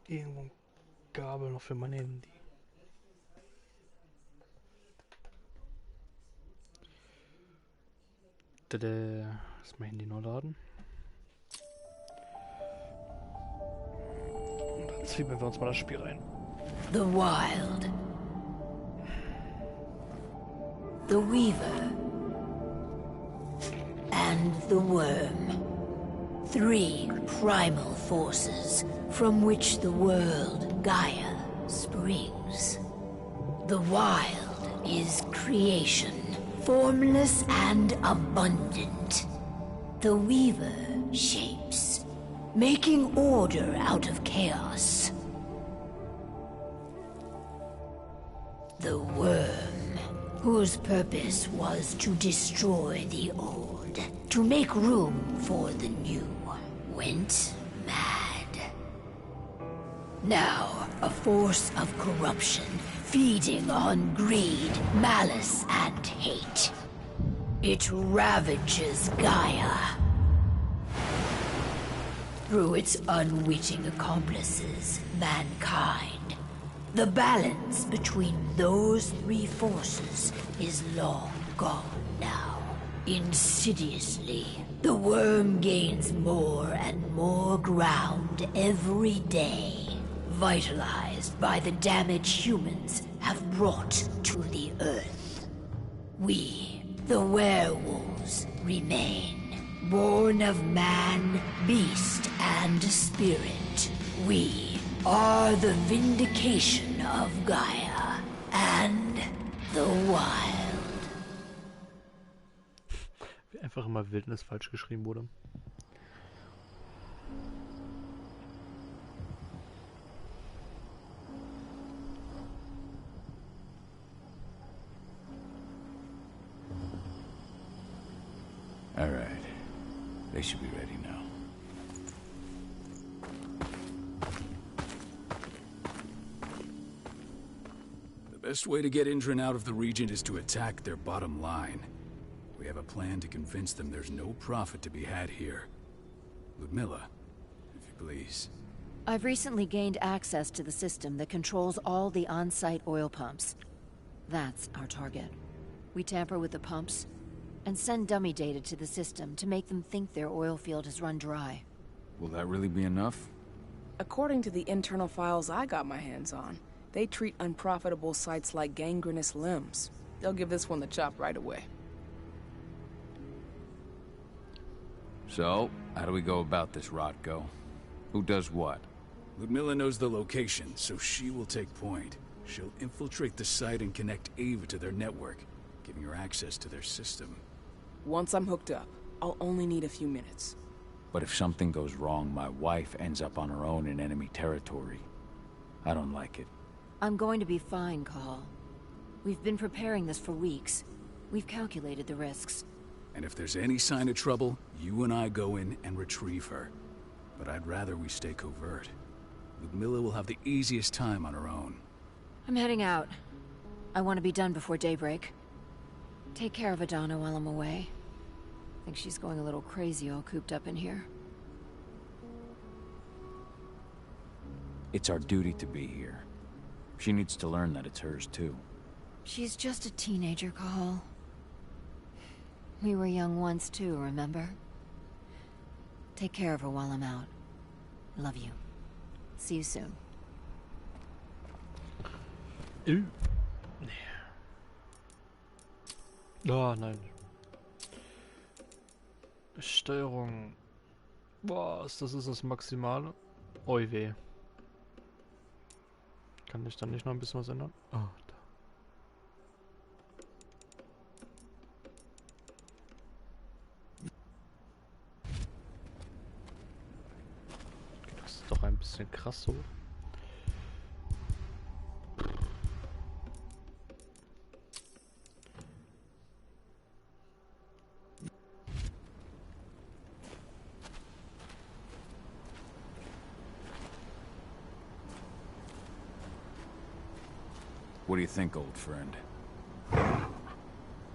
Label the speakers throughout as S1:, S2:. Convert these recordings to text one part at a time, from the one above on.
S1: Irgendwo ein Gabel noch für mein Handy. Lass mein Handy neu laden. Und dann zwiebeln wir uns mal das Spiel rein.
S2: The Wild. The Weaver. And the Worm. Three primal forces from which the world, Gaia, springs. The Wild is creation, formless and abundant. The Weaver shapes, making order out of chaos. The Worm, whose purpose was to destroy the old, to make room for the new, went mad. Now, a force of corruption, feeding on greed, malice, and hate. It ravages Gaia. Through its unwitting accomplices, mankind. The balance between those three forces is long gone now. Insidiously, the worm gains more and more ground every day, vitalized by the damage humans have brought to the earth. We, the werewolves, remain, born of man, beast, and spirit. We are the vindication of Gaia and the Wild.
S1: Wie einfach immer Wildnis falsch geschrieben wurde.
S3: All right. They should be ready now.
S4: The best way to get Indran out of the region is to attack their bottom line. We have a plan to convince them there's no profit to be had here. Ludmilla, if you please.
S5: I've recently gained access to the system that controls all the on-site oil pumps. That's our target. We tamper with the pumps and send dummy data to the system to make them think their oil field has run dry.
S3: Will that really be enough?
S6: According to the internal files I got my hands on, they treat unprofitable sites like gangrenous limbs. They'll give this one the chop right away.
S3: So, how do we go about this, Rotko? Who does what?
S4: Ludmilla knows the location, so she will take point. She'll infiltrate the site and connect Ava to their network, giving her access to their system.
S6: Once I'm hooked up, I'll only need a few minutes.
S3: But if something goes wrong, my wife ends up on her own in enemy territory. I don't like it.
S5: I'm going to be fine, Call. We've been preparing this for weeks. We've calculated the risks.
S4: And if there's any sign of trouble, you and I go in and retrieve her. But I'd rather we stay covert. Ludmilla will have the easiest time on her own.
S5: I'm heading out. I want to be done before daybreak. Take care of Adana while I'm away. I think she's going a little crazy all cooped up in here.
S3: It's our duty to be here. She needs to learn that it's hers too.
S5: She's just a teenager, Call. We were young once too, remember? Take care of her while I'm out. Love you. See you soon.
S1: Oh nein. Steuerung. Was? Das ist das Maximale? Oi weh. Kann ich dann nicht noch ein bisschen was ändern? Oh, da. Okay, das ist doch ein bisschen krass so.
S3: What do you think, old friend?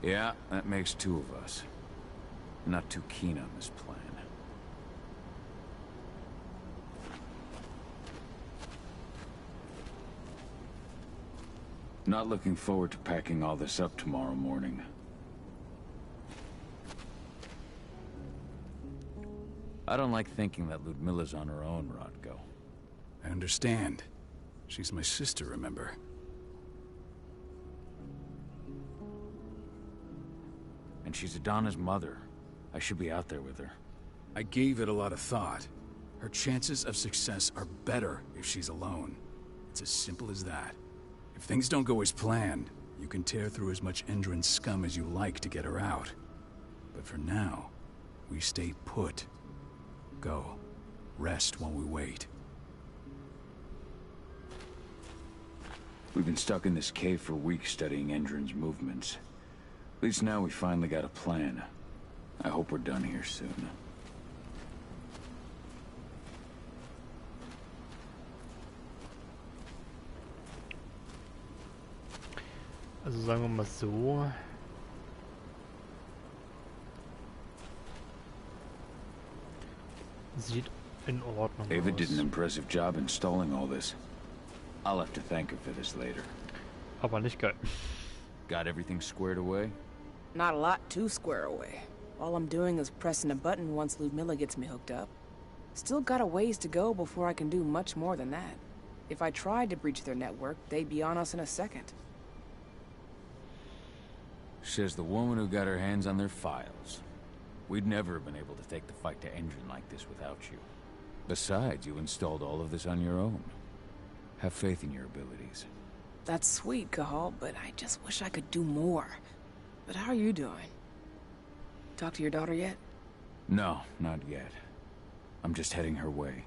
S3: Yeah, that makes two of us. Not too keen on this plan. Not looking forward to packing all this up tomorrow morning. I don't like thinking that Ludmilla's on her own, Rodko.
S4: I understand. She's my sister, remember?
S3: And she's Adana's mother. I should be out there with her.
S4: I gave it a lot of thought. Her chances of success are better if she's alone. It's as simple as that. If things don't go as planned, you can tear through as much Endron scum as you like to get her out. But for now, we stay put. Go. Rest while we wait.
S3: We've been stuck in this cave for weeks studying Endron's movements. At least now we finally got a plan. I hope we're done here soon.
S1: Also sagen wir mal so. Sieht in Ordnung
S3: Ava did an
S1: aus.
S3: impressive job installing all this. I'll have to thank her for this later.
S1: Aber nicht geil.
S3: Got everything squared away?
S6: Not a lot to square away. All I'm doing is pressing a button once Ludmilla gets me hooked up. Still got a ways to go before I can do much more than that. If I tried to breach their network, they'd be on us in a second.
S3: Says the woman who got her hands on their files. We'd never have been able to take the fight to Endron like this without you. Besides, you installed all of this on your own. Have faith in your abilities.
S6: That's sweet, Cahal, but I just wish I could do more. But how are you doing? Talk to your daughter yet?
S3: No, not yet. I'm just heading her way.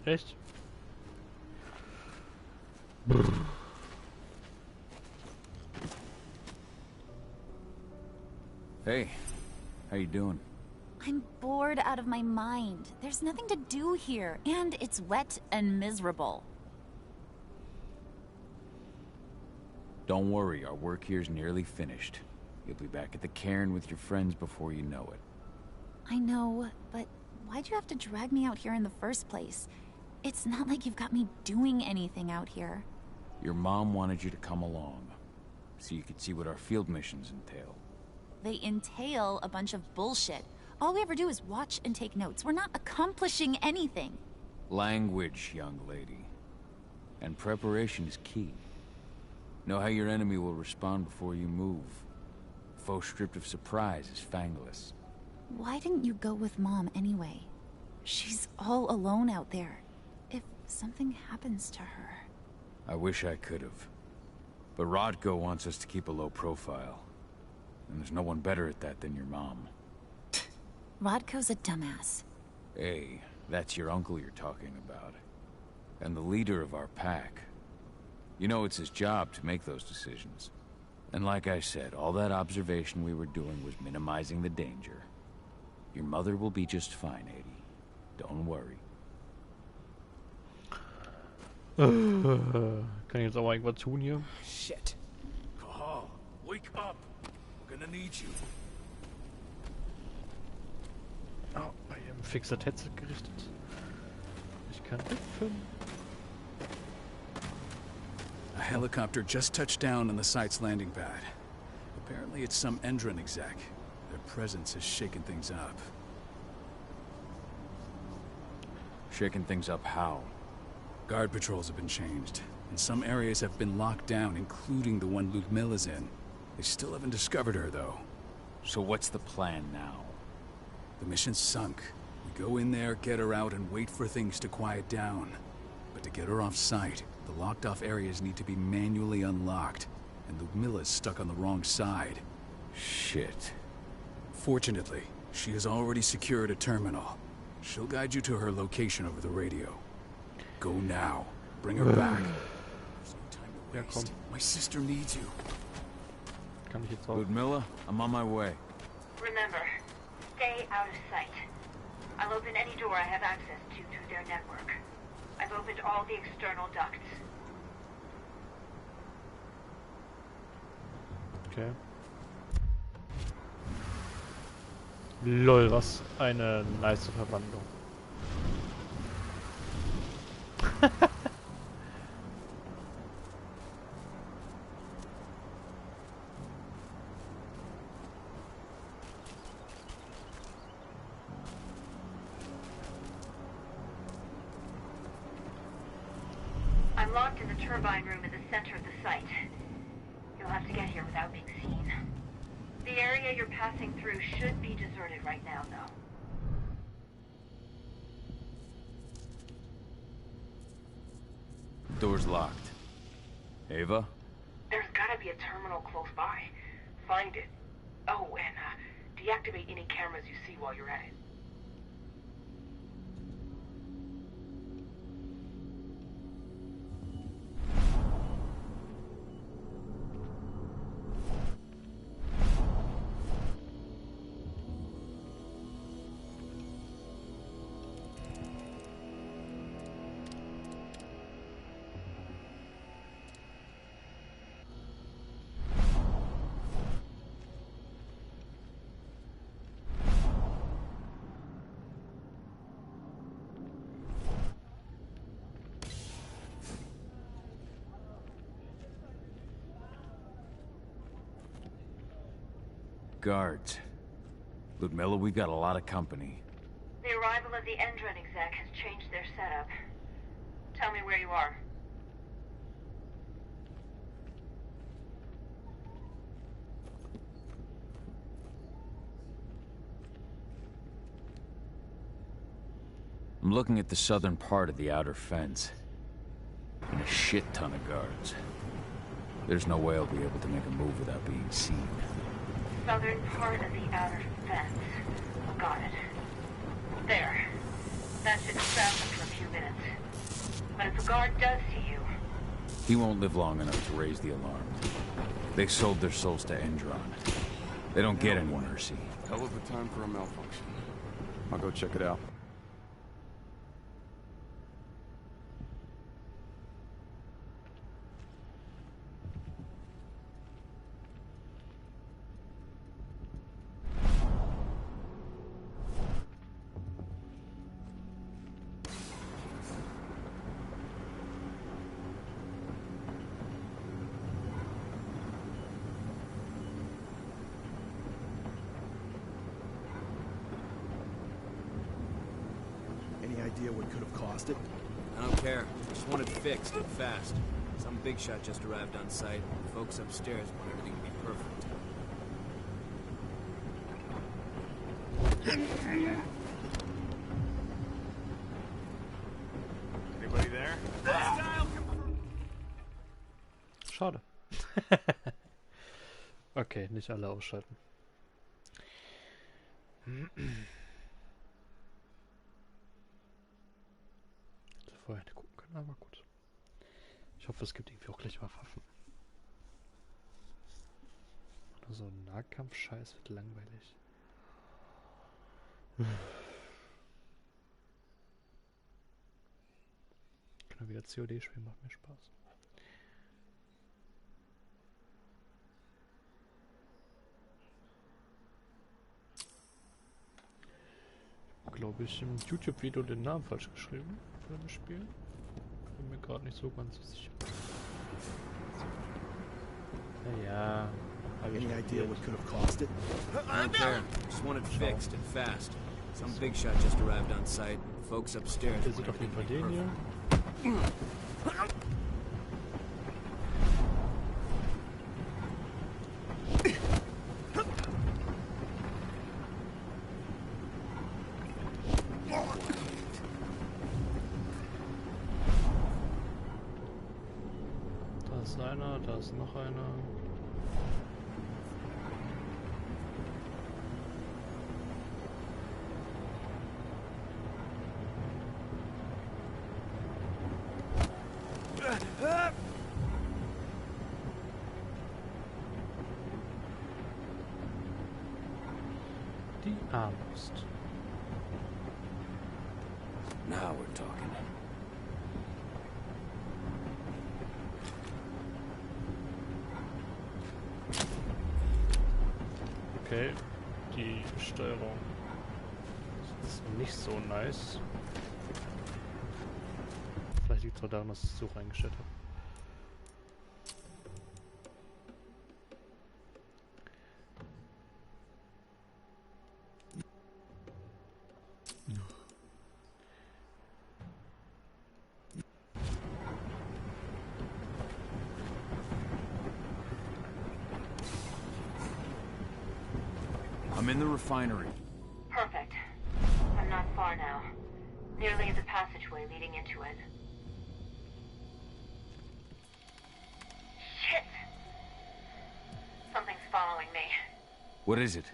S1: Echt?
S3: Hey, how you doing?
S7: I'm bored out of my mind. There's nothing to do here, and it's wet and miserable.
S3: Don't worry, our work here's nearly finished. You'll be back at the cairn with your friends before you know it.
S7: I know, but why'd you have to drag me out here in the first place? It's not like you've got me doing anything out here.
S3: Your mom wanted you to come along, so you could see what our field missions entail.
S7: They entail a bunch of bullshit. All we ever do is watch and take notes. We're not accomplishing anything.
S3: Language, young lady. And preparation is key. Know how your enemy will respond before you move. Foe stripped of surprise is fangless.
S7: Why didn't you go with Mom anyway? She's all alone out there. If something happens to her...
S3: I wish I could have. But Rodko wants us to keep a low profile. And there's no one better at that than your mom.
S7: Rodko's a dumbass.
S3: Hey, that's your uncle you're talking about. And the leader of our pack. You know it's his job to make those decisions. And like I said, all that observation we were doing was minimizing the danger. Your mother will be just fine, Eddie. Don't worry.
S1: Kann ich jetzt aber irgendwas tun hier?
S4: Shit. Cahal, wake up. We're gonna need you.
S1: Oh, bei ihrem Fixer Headset gerichtet. Ich kann hüpfen.
S4: A helicopter just touched down on the site's landing pad. Apparently it's some Endron exec. Their presence has shaken things up.
S3: Shaking things up how?
S4: Guard patrols have been changed, and some areas have been locked down, including the one Ludmilla's in. They still haven't discovered her, though.
S3: So what's the plan now?
S4: The mission's sunk. We go in there, get her out, and wait for things to quiet down. But to get her off site, the locked-off areas need to be manually unlocked, and Ludmilla's stuck on the wrong side.
S3: Shit.
S4: Fortunately, she has already secured a terminal. She'll guide you to her location over the radio. Go now. Bring her back. There's no time to
S1: Ja, komm.
S4: waste. My sister needs you.
S1: Kann ich jetzt auch.
S3: Ludmilla, I'm on my way.
S8: Remember, stay out of sight. I'll open any door I have access to through their network. I've opened all the external ducts.
S1: Okay. Lol, was eine nice Verwandlung.
S8: I'm locked in the turbine room in the center of the site. You'll have to get here without being seen. The area you're passing through should be deserted right now, though.
S3: Door's locked. Ava?
S8: There's gotta be a terminal close by. Find it. Oh, and deactivate any cameras you see while you're at it.
S3: Guards. Ludmilla, we got a lot of company.
S8: The arrival of the Endron exec has changed their setup. Tell me where you are.
S3: I'm looking at the southern part of the outer fence. And a shit ton of guards. There's no way I'll be able to make a move without being seen.
S8: Southern part of the outer fence. Got it. There. That should stop them for a few minutes. But if a guard does see you...
S3: He won't live long enough to raise the alarm. They sold their souls to Endron. They don't get any mercy.
S9: Hell of a time for a malfunction. I'll go check it out.
S10: Any idea what could have caused it?
S11: I don't care. Just want it fixed and fast. Some big shot just arrived on site. Folks upstairs want everything to be perfect.
S9: Anybody there?
S1: Schade. Okay, nicht alle ausschalten. Vorher hätte gucken können, aber gut. Ich hoffe, es gibt irgendwie auch gleich mal Waffen. Oder so ein Nahkampf-Scheiß wird langweilig. Können wir wieder COD spielen, macht mir Spaß. Glaube ich, im YouTube-Video den Namen falsch geschrieben für das Spiel. Bin mir gerade nicht so ganz so sicher. Naja,
S10: Any idea what could have caused it?
S11: I don't care. Just want it fixed and fast. Some big shot just arrived on site. Folks upstairs
S1: Der
S11: want
S1: sieht auf jeden
S11: everything
S1: Fall
S11: to be
S1: den hier.
S11: perfect.
S1: Da ist einer, da ist noch einer. Die Armbrust.
S3: Now we're talking.
S1: Okay, die Steuerung ist nicht so nice. Vielleicht liegt es auch daran, dass ich es so reingestellt habe.
S3: in the refinery.
S8: Perfect. I'm not far now. Nearly the passageway leading into it. Shit! Something's following me.
S3: What is it?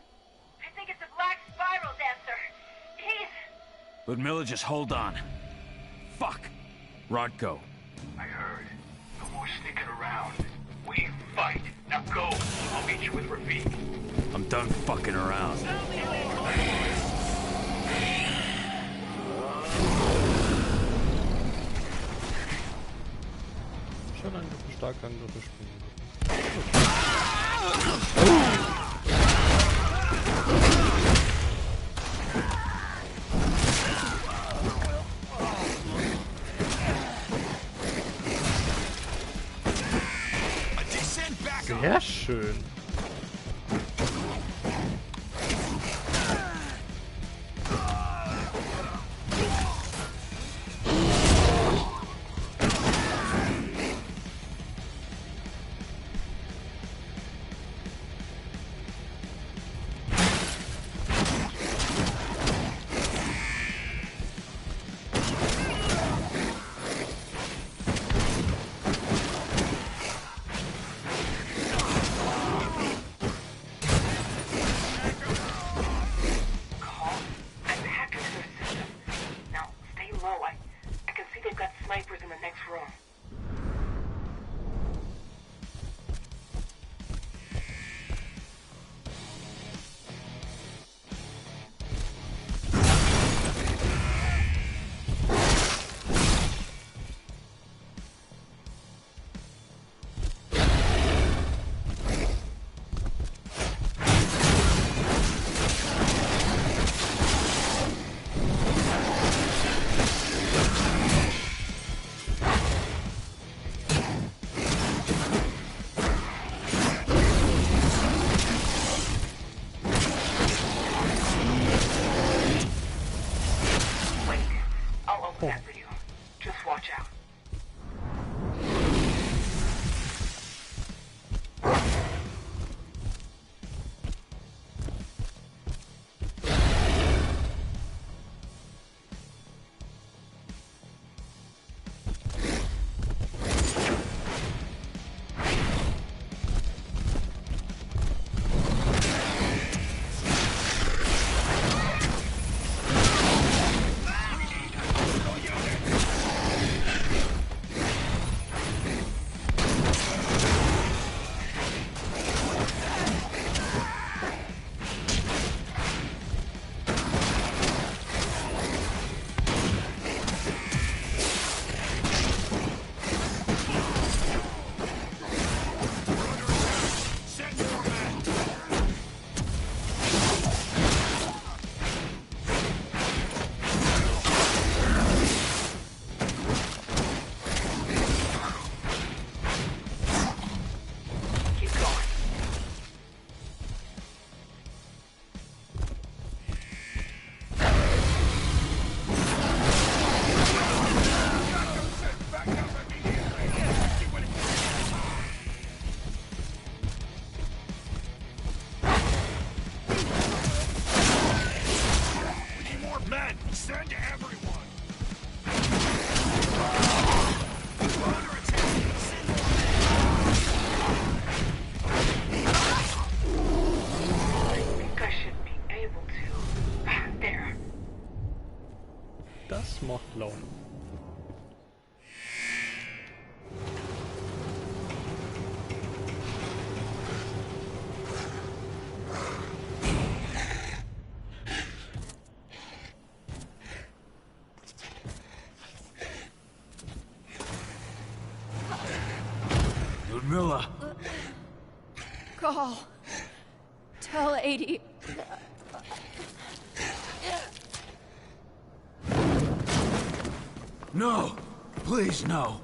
S8: I think it's a black spiral dancer. He's...
S3: Ludmilla, just hold on. Fuck! Rodko.
S12: I heard. No more sneaking around. We fight. Now go. I'll meet you with Rafik.
S3: I'm done fucking around.
S1: Schon ein starker Angriff spielen. Sehr schön. Das macht Laune.
S3: Ludmilla!
S5: Call. Tell 80.
S3: No! Please, no!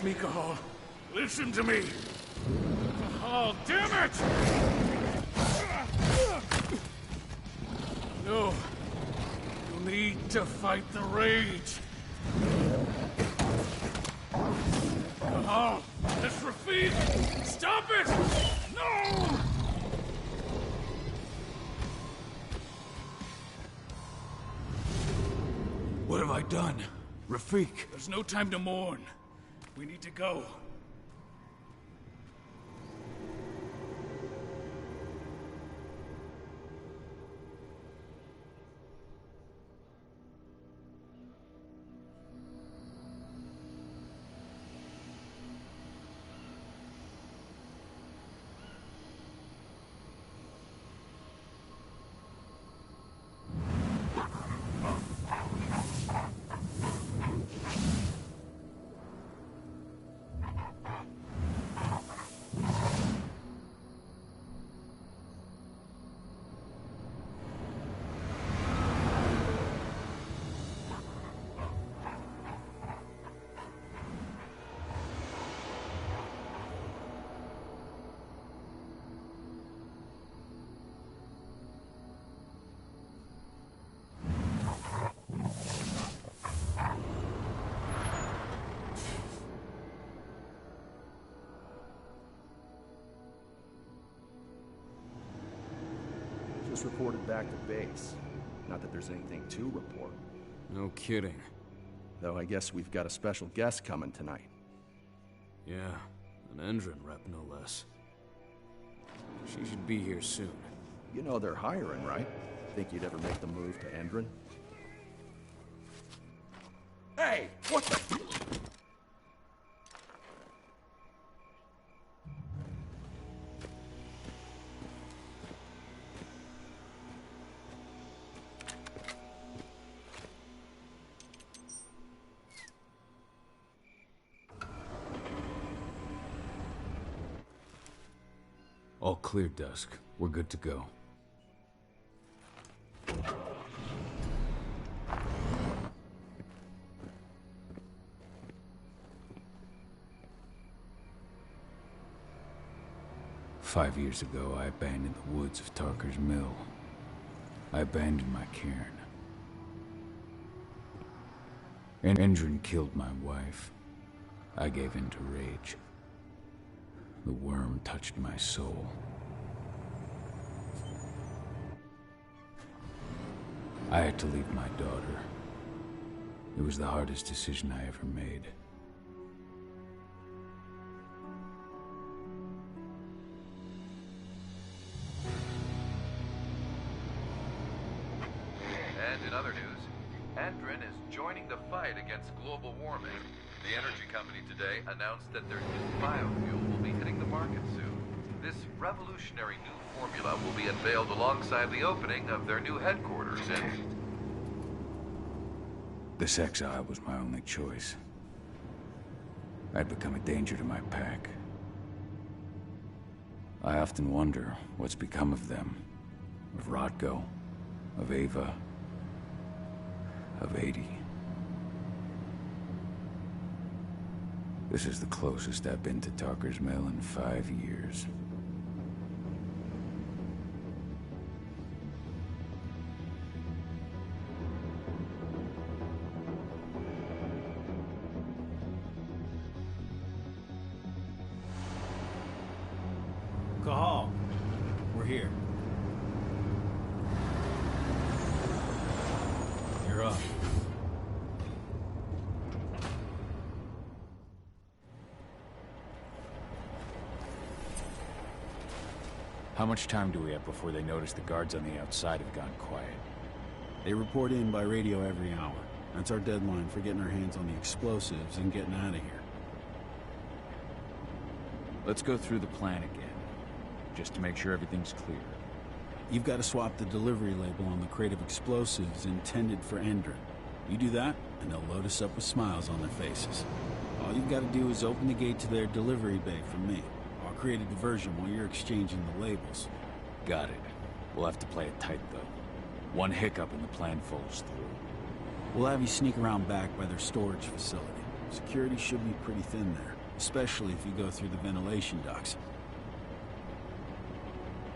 S12: me, Cahal. Listen to me. Cahal, damn it! No. You need to fight the rage. Cahal, this Rafik! Stop it! No!
S4: What have I done? Rafik!
S12: There's no time to mourn. We need to go.
S10: Just reported back to base. Not that there's anything to report.
S11: No kidding.
S10: Though I guess we've got a special guest coming tonight.
S11: Yeah, an Endron rep, no less. She should be here soon.
S10: You know they're hiring, right? Think you'd ever make the move to Endron? Hey! What the...
S3: All clear, Dusk. We're good to go. Five years ago, I abandoned the woods of Tarker's Mill. I abandoned my cairn. Endron killed my wife. I gave in to rage. The worm touched my soul. I had to leave my daughter. It was the hardest decision I ever made.
S13: And in other news, Endron is joining the fight against global warming. The energy company today announced that their new biofuel will be hitting the market soon. This revolutionary new formula will be unveiled alongside the opening of their new headquarters in...
S3: This exile was my only choice. I'd become a danger to my pack. I often wonder what's become of them. Of Rotko, of Ava, of 80. This is the closest I've been to Tarker's Mill in 5 years.
S11: Cahal, we're here. You're up.
S3: How much time do we have before they notice the guards on the outside have gone quiet?
S14: They report in by radio every hour. That's our deadline for getting our hands on the explosives and getting out of here.
S3: Let's go through the plan again, just to make sure everything's clear.
S14: You've got to swap the delivery label on the crate of explosives intended for Endron. You do that, and they'll load us up with smiles on their faces. All you've got to do is open the gate to their delivery bay from me. I'll create a diversion while you're exchanging the labels.
S3: Got it. We'll have to play it tight, though. One hiccup and the plan falls through.
S14: We'll have you sneak around back by their storage facility. Security should be pretty thin there. especially if you go through the ventilation ducts.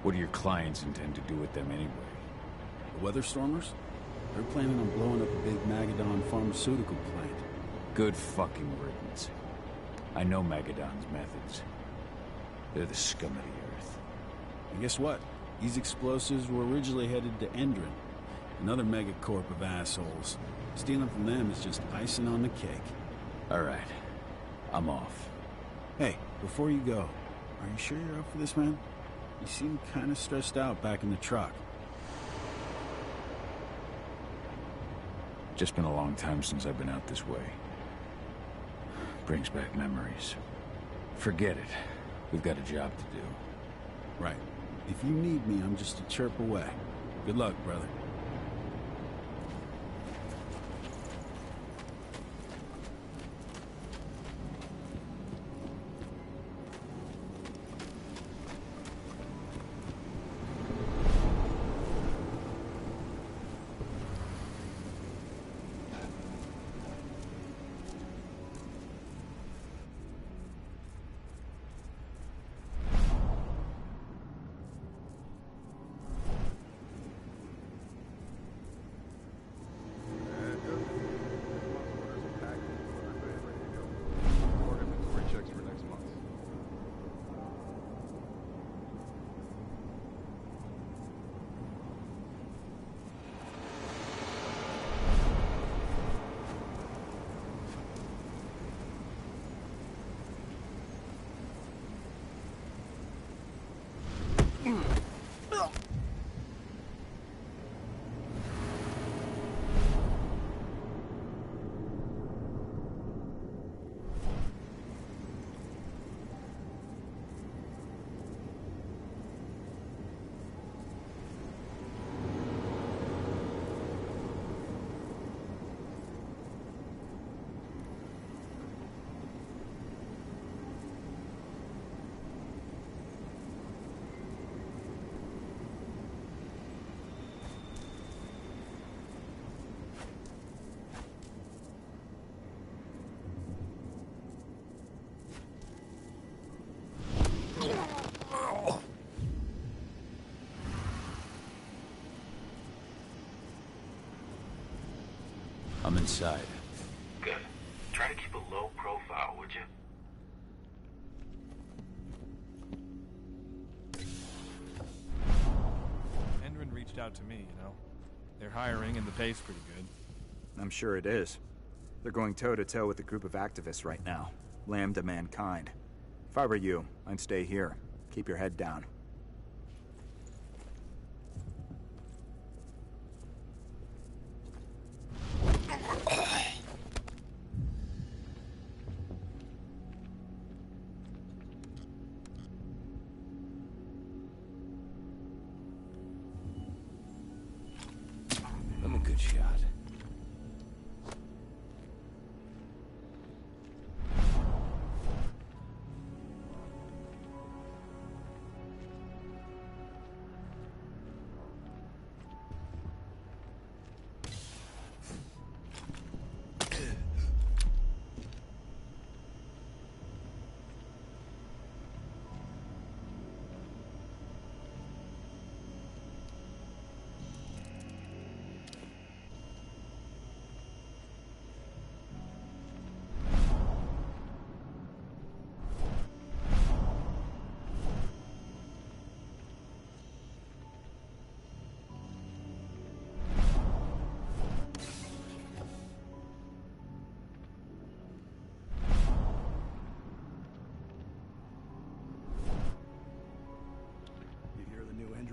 S3: What do your clients intend to do with them anyway?
S14: The weather stormers? They're planning on blowing up a big Magadon pharmaceutical plant.
S3: Good fucking riddance. I know Magadon's methods. They're the scum of the earth.
S14: And guess what? These explosives were originally headed to Endron, another megacorp of assholes. Stealing from them is just icing on the cake.
S3: All right. I'm off.
S14: Hey, before you go, are you sure you're up for this, man? You seem kind of stressed out back in the truck.
S3: Just been a long time since I've been out this way. Brings back memories. Forget it. We've got a job to do.
S14: Right. If you need me, I'm just a chirp away. Good luck, brother.
S3: I'm inside.
S12: Good. Try to keep a low profile, would you?
S15: Endron reached out to me, you know. They're hiring and the pay's pretty good.
S16: I'm sure it is. They're going toe-to-toe with a group of activists right now. Lambda mankind. If I were you, I'd stay here. Keep your head down.
S3: I'm a good shot.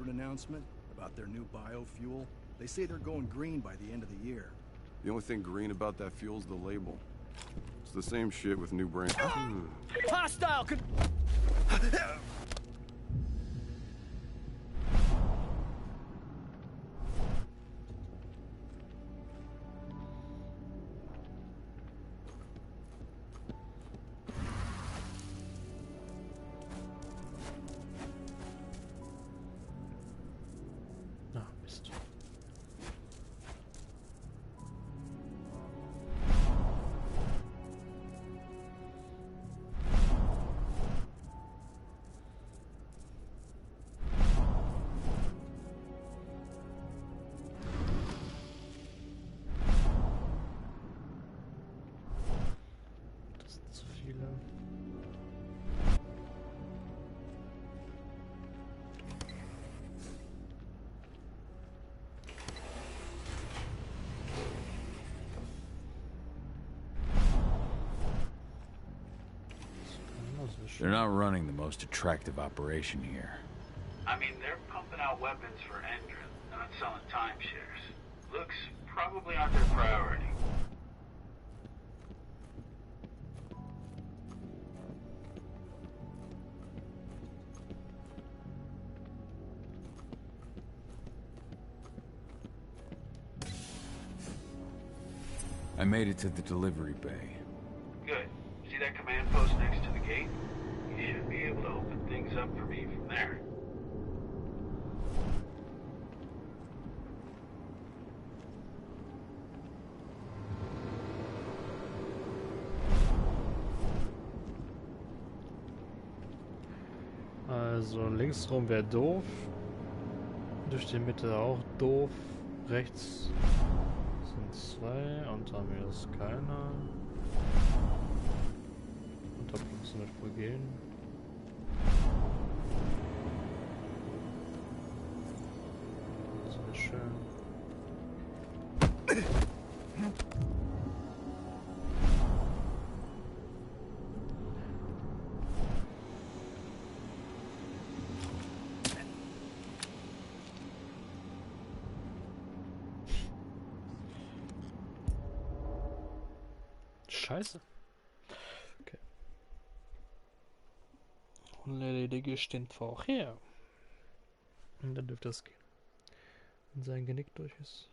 S10: Announcement about their new biofuel. They say they're going green by the end of the year.
S9: The only thing green about that fuel's the label. It's the same shit with new brand.
S11: Hostile!
S3: They're not running the most attractive operation here.
S12: I mean, they're pumping out weapons for Endrin, not selling timeshares. Looks probably aren't their priority.
S3: I made it to the delivery bay.
S12: Good. See that command post next to the gate? You should be able to open things up for me from there.
S1: Also links rum wäre doof. Durch die Mitte auch doof. Rechts sind zwei. Unter mir ist keiner. Unter uns nicht wohl gehen. Sehr schön. Scheiße. Okay. Und erledige stimmt auch her. Und dann dürfte das gehen. Wenn sein Genick durch ist.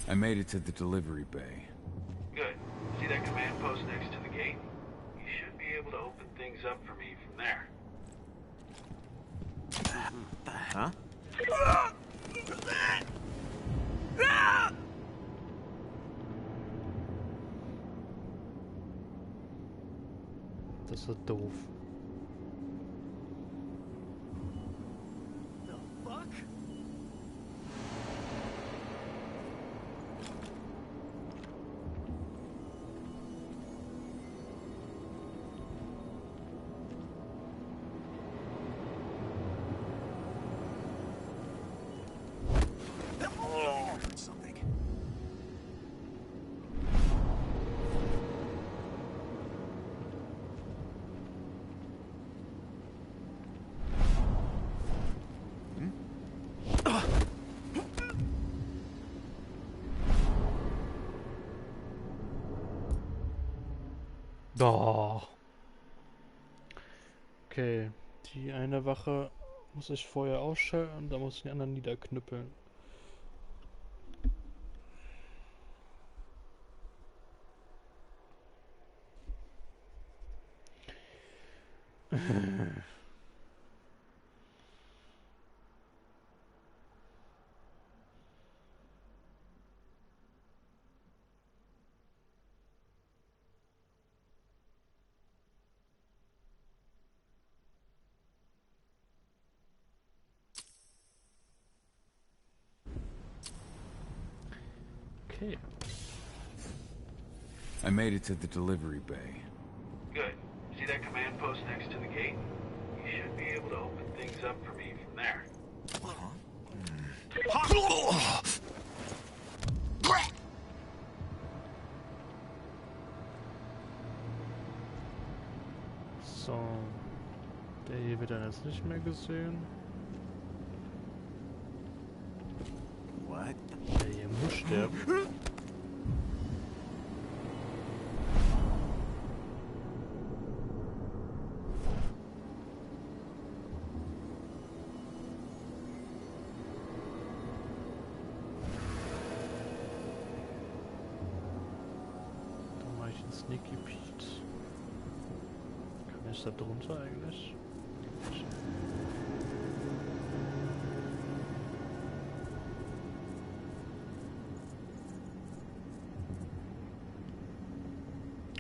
S3: I made it to the delivery bay.
S12: Good. See that command post next to the gate? You should be able to open things up for me from there.
S16: Huh?
S1: Das ist doof. Oh. Okay, die eine Wache muss ich vorher ausschalten und da muss ich die anderen niederknüppeln. Okay.
S3: I made it to the delivery bay.
S12: Good. See that command post next to the gate? You should be able to open things up for me from there.
S1: So. Der hier wird dann jetzt nicht mehr gesehen.
S16: What?
S1: Der hier muss sterben. Sneaky Pete. Kann ich da drunter eigentlich?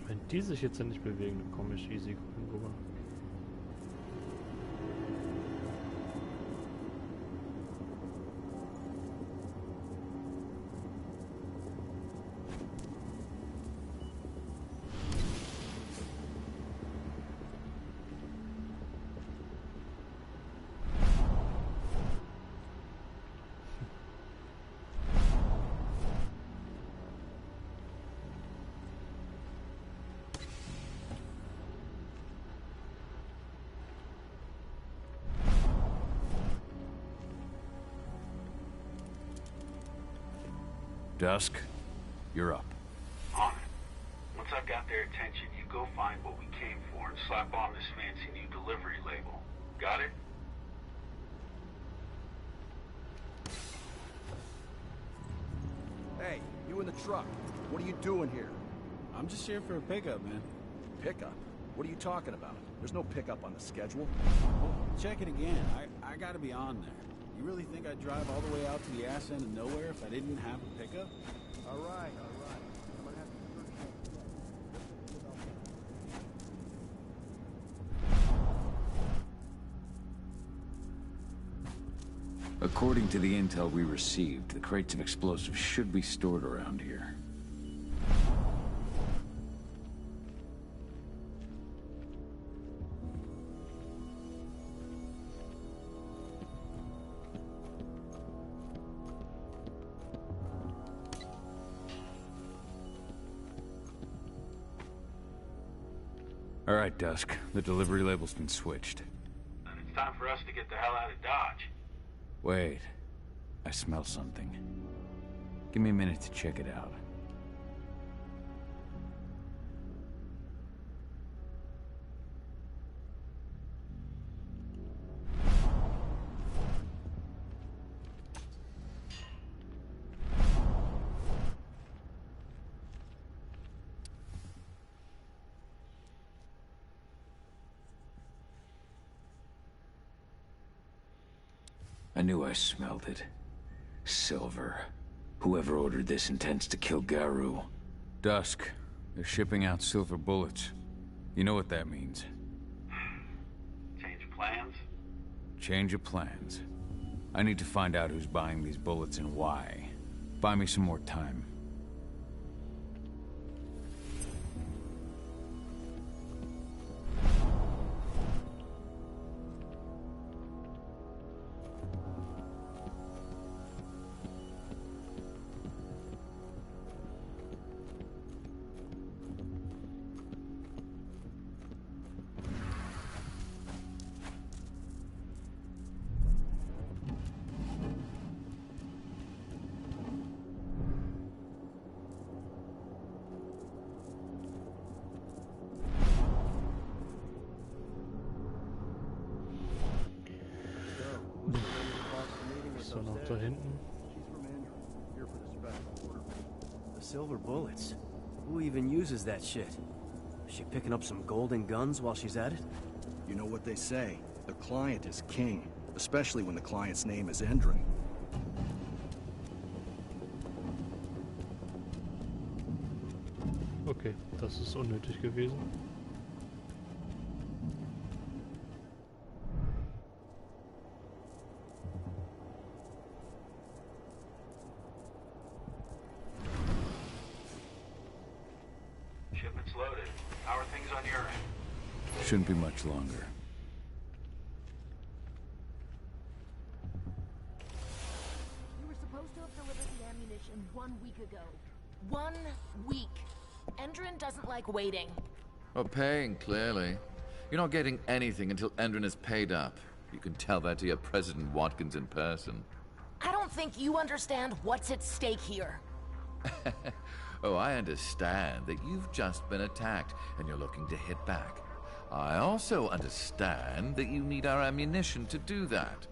S1: Wenn die sich jetzt nicht bewegen, dann komme ich easy rüber.
S3: Dusk, you're up.
S12: On it. Once I've got their attention, you go find what we came for and slap on this fancy new delivery label. Got it?
S10: Hey, you in the truck. What are you doing here?
S14: I'm just here for a pickup, man.
S10: Pickup? What are you talking about? There's no pickup on the schedule.
S14: Well, check it again. I gotta be on there. You really think I'd drive all the way out to the ass end of nowhere if I didn't have a pickup?
S10: All right. I'm gonna have to
S3: According to the intel we received, the crates of explosives should be stored around here. All right, Dusk. The delivery label's been switched.
S12: And it's time for us to get the hell out of Dodge.
S3: Wait. I smell something. Give me a minute to check it out. I knew I smelled it. Silver. Whoever ordered this intends to kill Garou. Dusk. They're shipping out silver bullets. You know what that means.
S12: Change of plans?
S3: Change of plans. I need to find out who's buying these bullets and why. Buy me some more time.
S1: So noch da hinten.
S11: The silver bullets. Who even uses that shit? Is she picking up some golden guns while she's at it?
S10: You know what they say. The client is king. Especially when the client's name is Endrin.
S1: Okay, das ist unnötig gewesen.
S12: Shipment's loaded. How are things on your end?
S3: Shouldn't be much longer.
S17: You were supposed to have delivered the ammunition 1 week ago. 1 week. Endrin doesn't like waiting.
S13: Oh, paying, clearly. You're not getting anything until Endrin is paid up. You can tell that to your President Watkins in person.
S17: I don't think you understand what's at stake here.
S13: Oh, I understand that you've just been attacked and you're looking to hit back. I also understand that you need our ammunition to do that.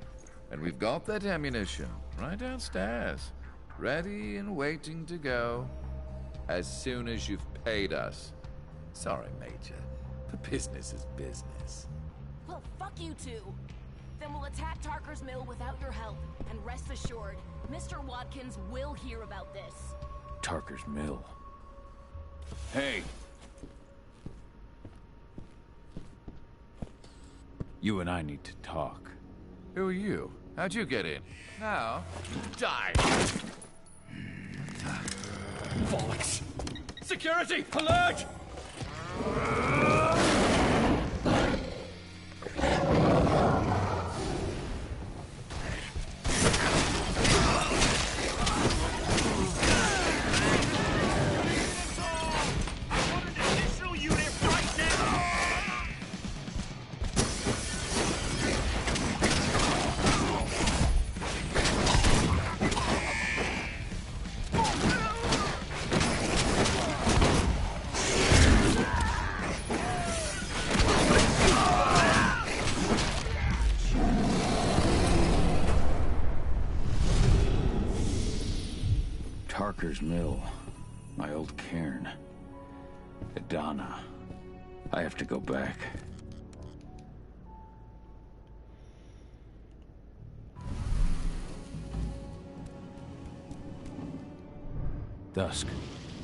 S13: And we've got that ammunition right downstairs, ready and waiting to go as soon as you've paid us.
S18: Sorry, Major, but business is business.
S17: Well, fuck you two. Then we'll attack Tarker's mill without your help. And rest assured, Mr. Watkins will hear about this.
S3: Tarker's mill. Hey! You and I need to talk.
S13: Who are you? How'd you get in? Now, die!
S19: Bollocks! Security! Alert!
S3: Tarker's mill. My old cairn. Adana. I have to go back. Dusk.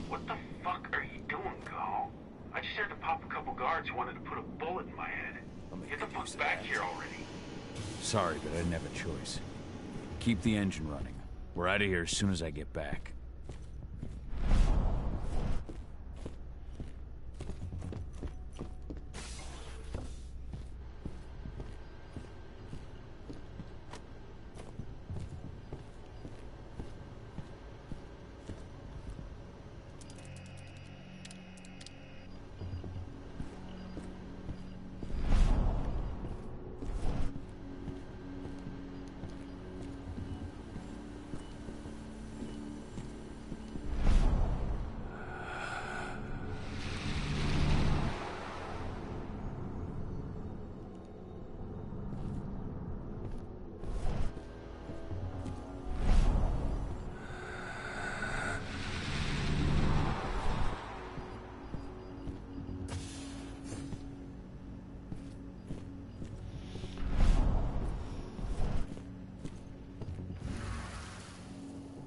S12: What the fuck are you doing, Go? I just had to pop a couple guards who wanted to put a bullet in my head. Get the fuck back here already.
S3: Sorry, but I didn't have a choice. Keep the engine running. We're out of here as soon as I get back.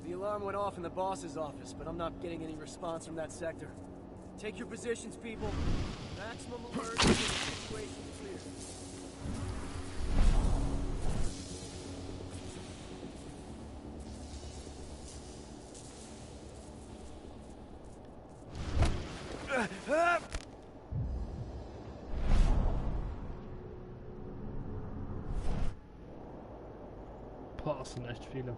S11: The alarm went off in the boss's office, but I'm not getting any response from that sector. Take your positions, people. Maximum alert until the situation's clear.
S1: Boah, es sind echt viele.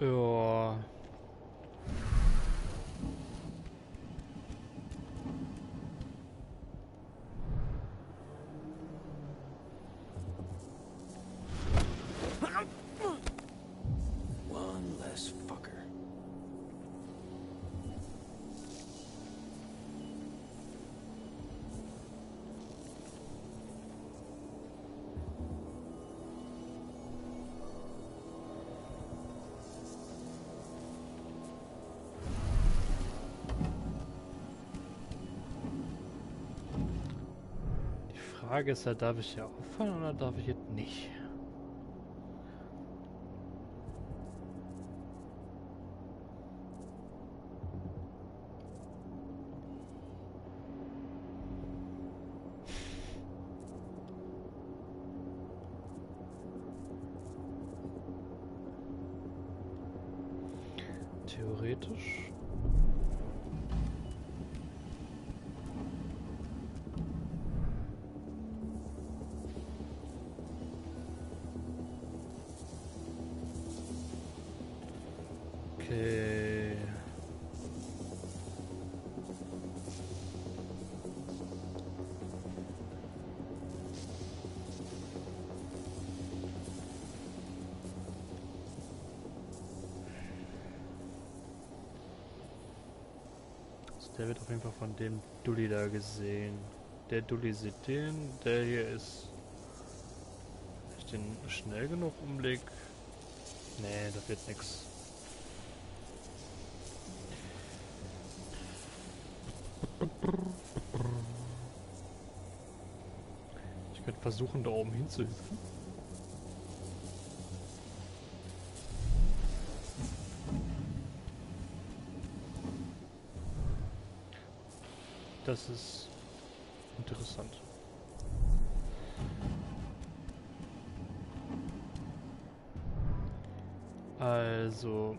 S1: Ja.
S11: One less fucker.
S1: Die Frage ist ja, darf ich hier aufhören oder darf ich jetzt nicht? Theoretisch. Okay. Also der wird auf jeden Fall von dem Dulli da gesehen. Der Dulli sieht den, der hier ist... Wenn ich den schnell genug umleg... Nee, das wird nix. Ich könnte versuchen, da oben hinzuhüpfen. Das ist interessant. Also...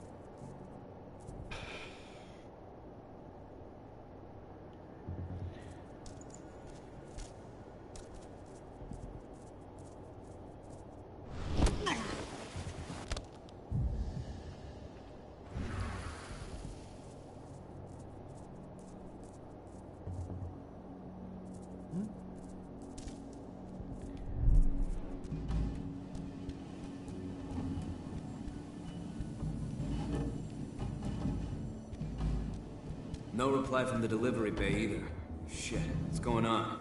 S11: No reply from the delivery bay either. Shit, what's going on?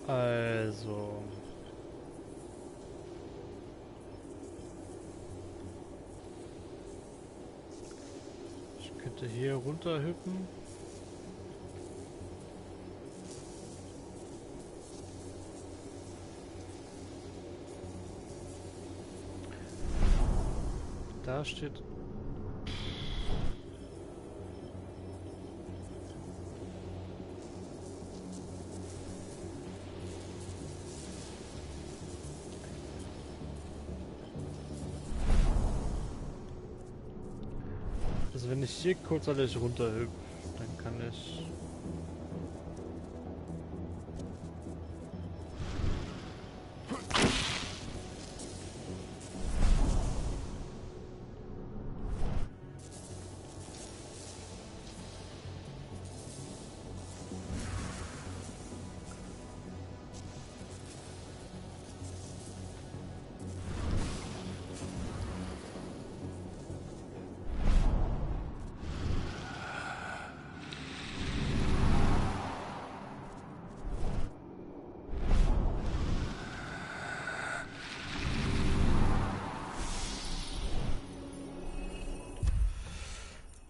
S1: Also... Ich könnte hier runter hüpfen. Da steht... Also wenn ich hier kurz alles runterhüpfe, dann kann ich...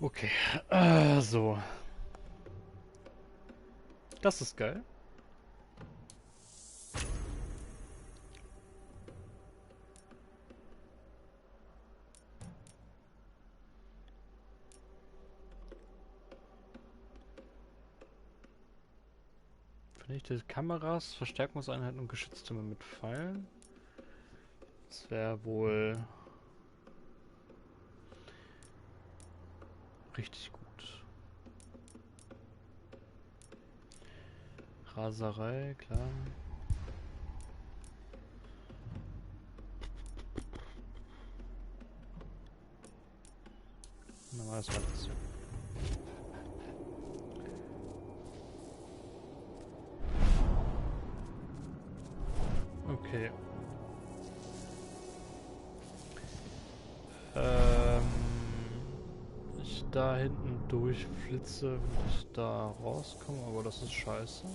S1: Okay, so. Das ist geil. Vernichtete Kameras, Verstärkungseinheiten und Geschütztürme mit Pfeilen. Das wäre wohl richtig gut. Raserei, klar. Na, das war das ja. Okay. Ich da hinten durchflitze, wenn ich da rauskomme, aber das ist scheiße.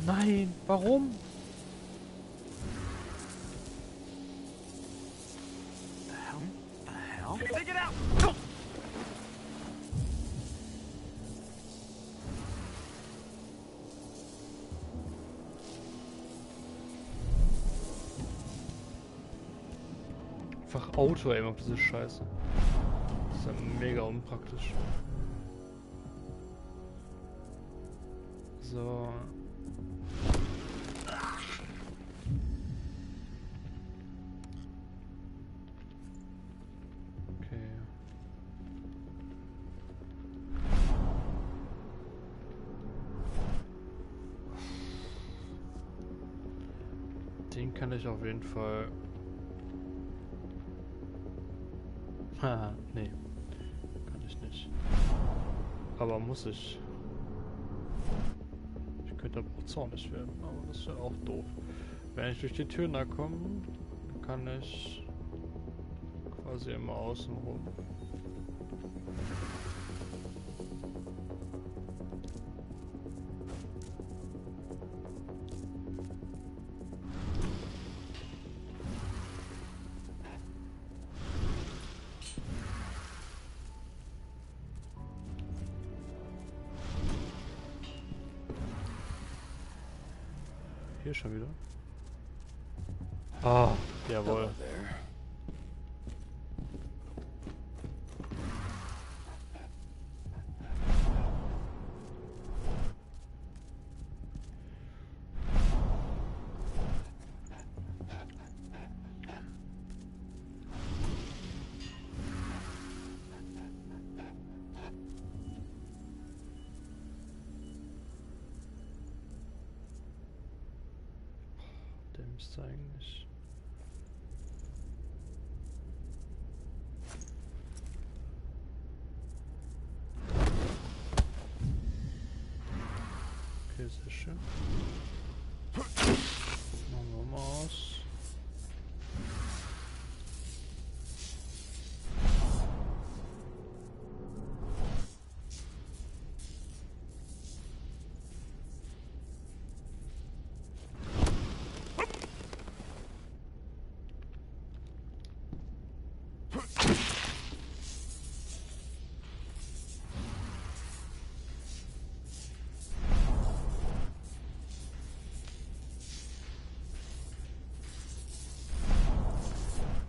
S1: Nein, warum?
S11: The hell? Take it out!
S1: Einfach Auto-Aim auf diese Scheiße. Das ist ja mega unpraktisch. So. Okay. Den kann ich auf jeden Fall. Haha, nee. Kann ich nicht. Aber muss ich. Ich könnte aber auch zornig werden, aber das wäre auch doof. Wenn ich durch die Tür da komme, kann ich quasi immer außen rum. Hier schon wieder. Ah, jawohl. Der müsste eigentlich. Okay, sehr schön. Machen wir mal aus.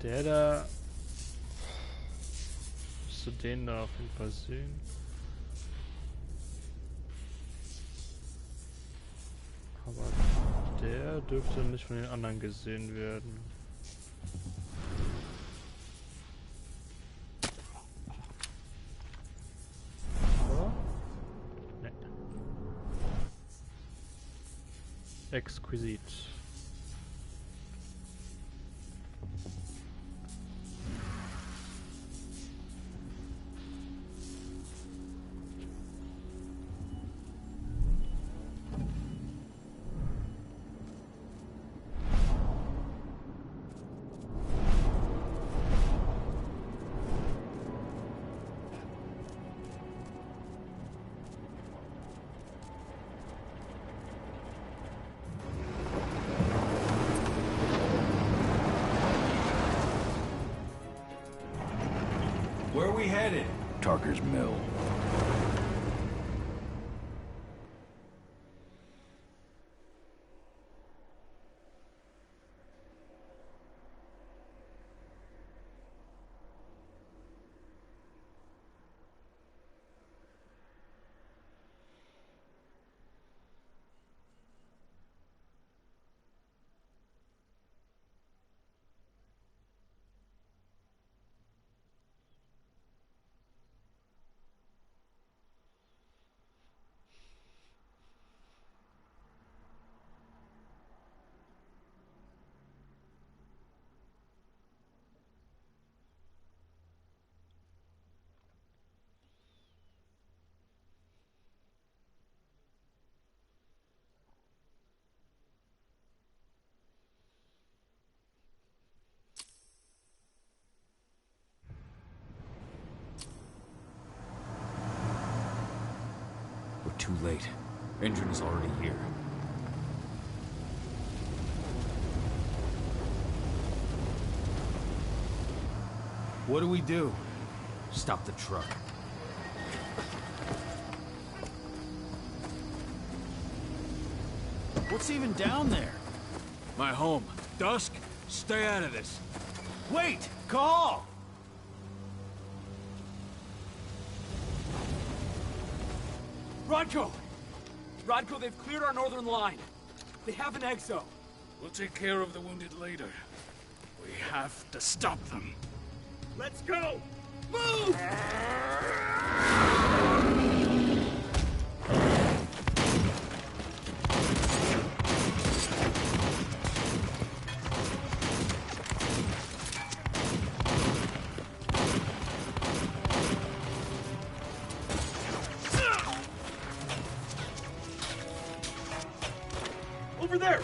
S1: Der da. Musst du den da auf jeden Fall sehen? Aber der dürfte nicht von den anderen gesehen werden. Oder? Nee. Exquisit.
S18: Where are we headed?
S3: Tarker's Mill. too late. Endrin is already here.
S14: What do we do?
S3: Stop the truck.
S14: What's even down there?
S19: My home. Dusk, stay out of this.
S14: Wait! Call!
S11: Rodko! Rodko, they've cleared our northern line. They have an exo.
S19: We'll take care of the wounded later. We have to stop them.
S11: Let's go! Move! Over there!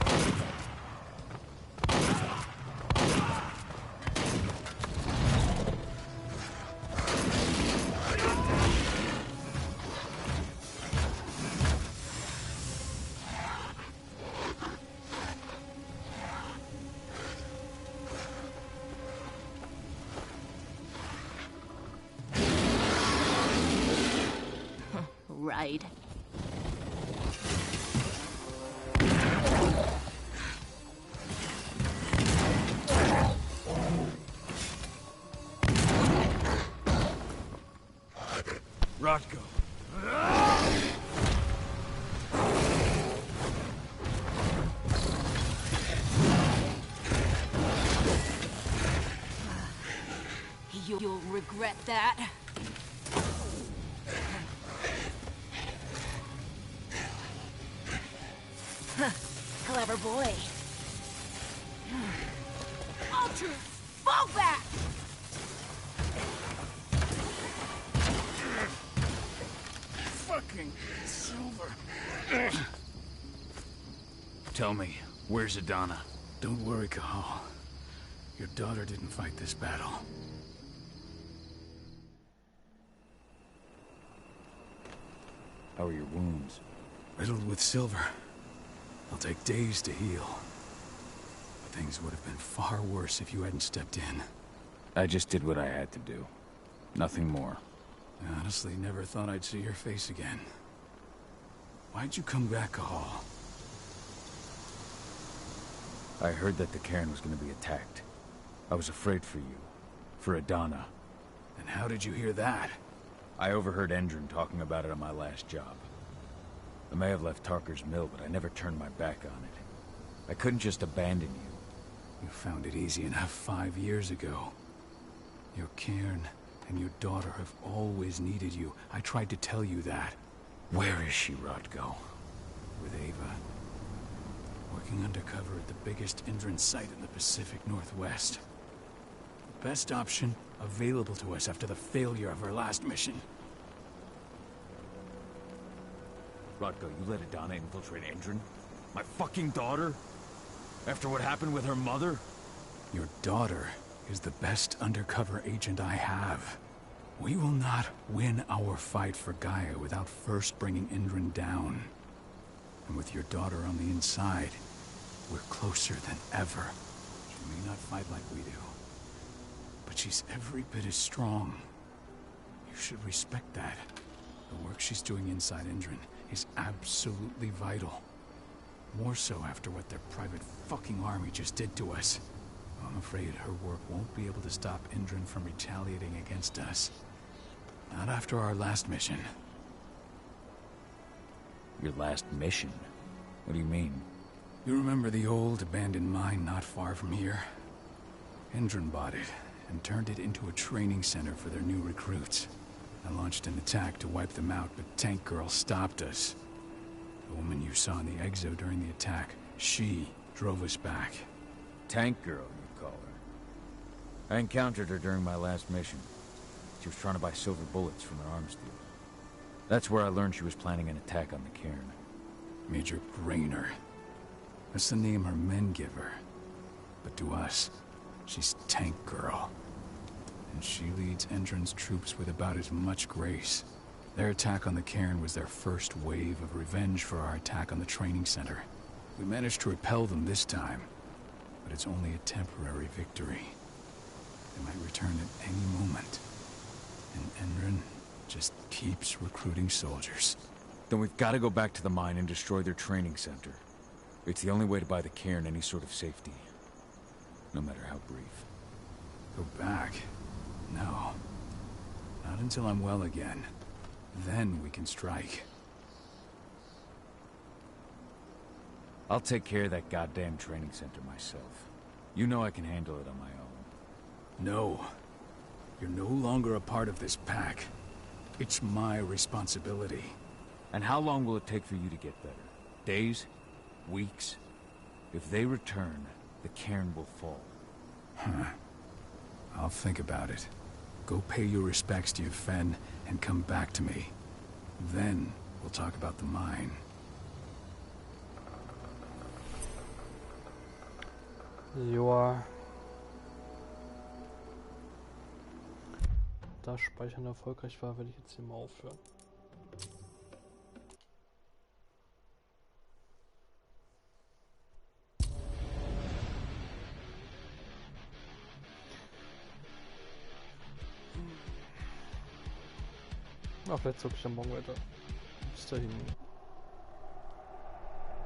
S17: Right.
S19: Rodko.
S17: You'll regret that. Clever boy. Ultra, fall back!
S19: Fucking Silver.
S3: Tell me, where's Adana?
S4: Don't worry, Cahal. Your daughter didn't fight this battle.
S3: How are your wounds?
S4: Riddled with silver. They'll take days to heal. But things would have been far worse if you hadn't stepped in.
S3: I just did what I had to do. Nothing more.
S4: I honestly never thought I'd see your face again. Why'd you come back, Cahal?
S3: I heard that the cairn was going to be attacked. I was afraid for you. For Adana.
S4: And how did you hear that?
S3: I overheard Endrin talking about it on my last job. I may have left Tarker's mill, but I never turned my back on it. I couldn't just abandon you.
S4: You found it easy enough 5 years ago. Your cairn and your daughter have always needed you. I tried to tell you that.
S3: Where is she, Rodko?
S4: With Ava. Working undercover at the biggest Endrin site in the Pacific Northwest. The best option available to us after the failure of our last mission.
S3: Rodko, you let Adana infiltrate Endrin? My fucking daughter? After what happened with her mother?
S4: Your daughter is the best undercover agent I have. We will not win our fight for Gaia without first bringing Endrin down. And with your daughter on the inside, we're closer than ever. She may not fight like we do, but she's every bit as strong. You should respect that. The work she's doing inside Endrin is absolutely vital. More so after what their private fucking army just did to us. I'm afraid her work won't be able to stop Endrin from retaliating against us. Not after our last mission.
S3: Your last mission? What do you mean?
S4: You remember the old abandoned mine not far from here? Endrin bought it and turned it into a training center for their new recruits. I launched an attack to wipe them out, but Tank Girl stopped us. The woman you saw in the exo during the attack, she drove us back.
S3: Tank Girl, you call her. I encountered her during my last mission. She was trying to buy silver bullets from an arms dealer. That's where I learned she was planning an attack on the cairn.
S4: Major Brainer. That's the name her men give her. But to us, she's Tank Girl. And she leads Endrin's troops with about as much grace Their attack on the cairn was their first wave of revenge for our attack on the training center. We managed to repel them this time, but it's only a temporary victory. They might return at any moment. And Endrin just keeps recruiting soldiers.
S3: Then we've got to go back to the mine and destroy their training center. It's the only way to buy the cairn any sort of safety. No matter how brief.
S4: Go back? No. Not until I'm well again. Then we can strike.
S3: I'll take care of that goddamn training center myself. You know I can handle it on my own.
S4: No. You're no longer a part of this pack. It's my responsibility.
S3: And how long will it take for you to get better? Days? Weeks? If they return, the cairn will fall.
S4: Huh. I'll think about it. Go pay your respects to your Fen and come back to me. Then we'll talk about the mine.
S1: Joa. Da Speichern erfolgreich war, werde ich jetzt hier mal aufhören. Vielleicht zocke ich am Morgen weiter. Bis dahin.